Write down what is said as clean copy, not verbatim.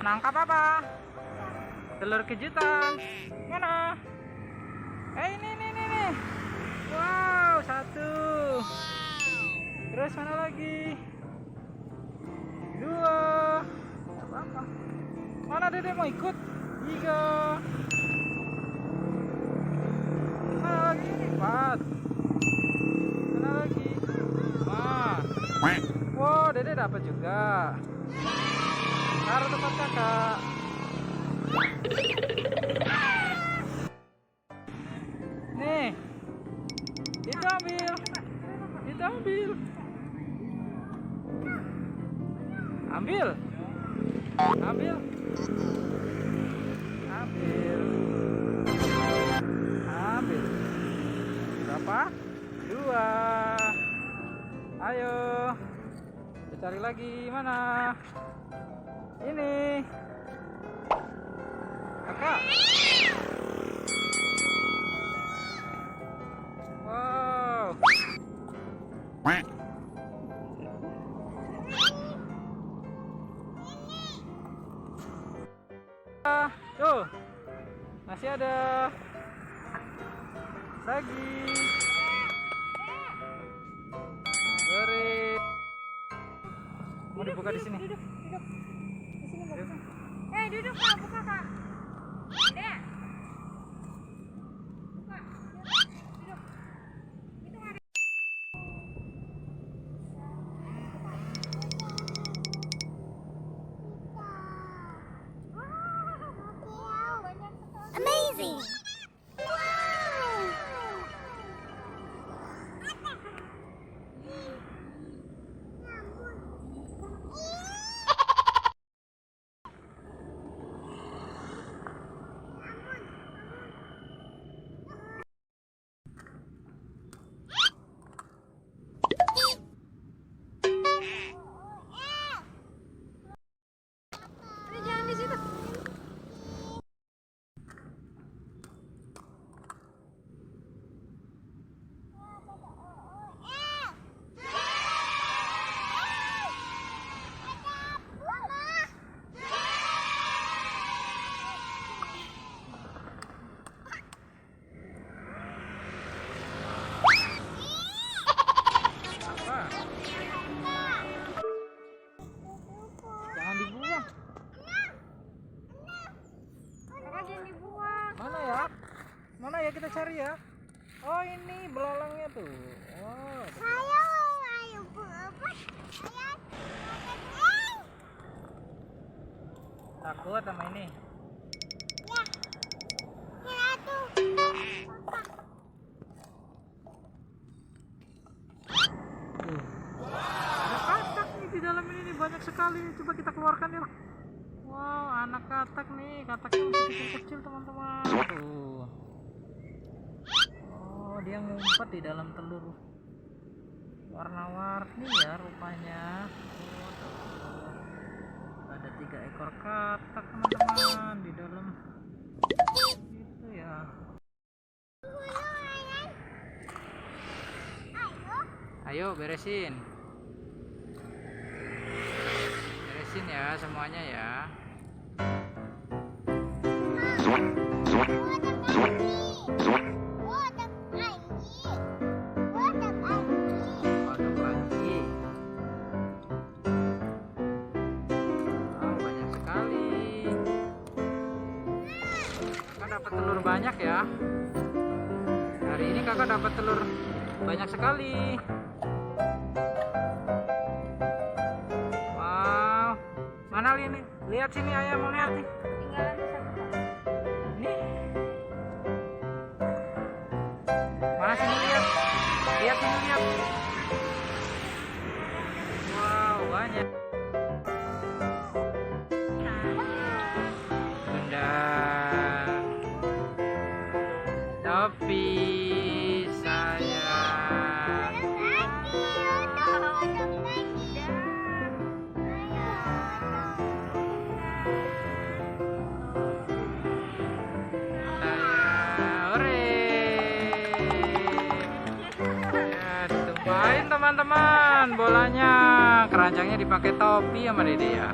Nangkap apa? Telur kejutan. Mana? Ini. Wow, satu. Terus mana lagi? Dua. Apa? Mana Dede mau ikut? Tiga. Mana lagi? Empat. Mana lagi? Lima. Wow, Dede dapat juga. Taruh tempat kakak. Nih, itu ambil. Berapa? Dua. Ayo, kita cari lagi. Mana? Ini kakak. Wow. Tuh, masih ada lagi. Goreng. Mau dibuka di sini. Duduk. Di sini buka. Duduk Kak, buka Kak. Dek. Buka. Duduk. Itu ada. Amazing. Jangan di situ. Jangan dibuang. Kakak jangan dibuang. Mana ya kita cari ya. Oh, ini belalangnya tuh. Oh, Ayo buat. takut sama ini. Ada katak nih di dalam ini nih, banyak sekali. Coba kita keluarkan ya. Wow, anak katak nih. Kataknya masih kecil-kecil teman-teman. Tuh. Oh, dia ngumpet di dalam telur. Warna-warni ya rupanya. Oh, tuh. Ada 3 ekor katak teman-teman di dalam. Gitu ya. Ayo beresin ya semuanya ya. Kodok lagi. Wow, banyak sekali. Kakak dapat telur banyak ya. Hari ini kakak dapat telur banyak sekali. Mana ini? Lihat sini, ayah mau lihat nih. Tinggalan satu. Nih. Mana sini lihat? Lihat sini lihat. Wow, banyak. Bunda. Topi sayang. Teman-teman, bolanya keranjangnya dipakai topi sama Dede ya.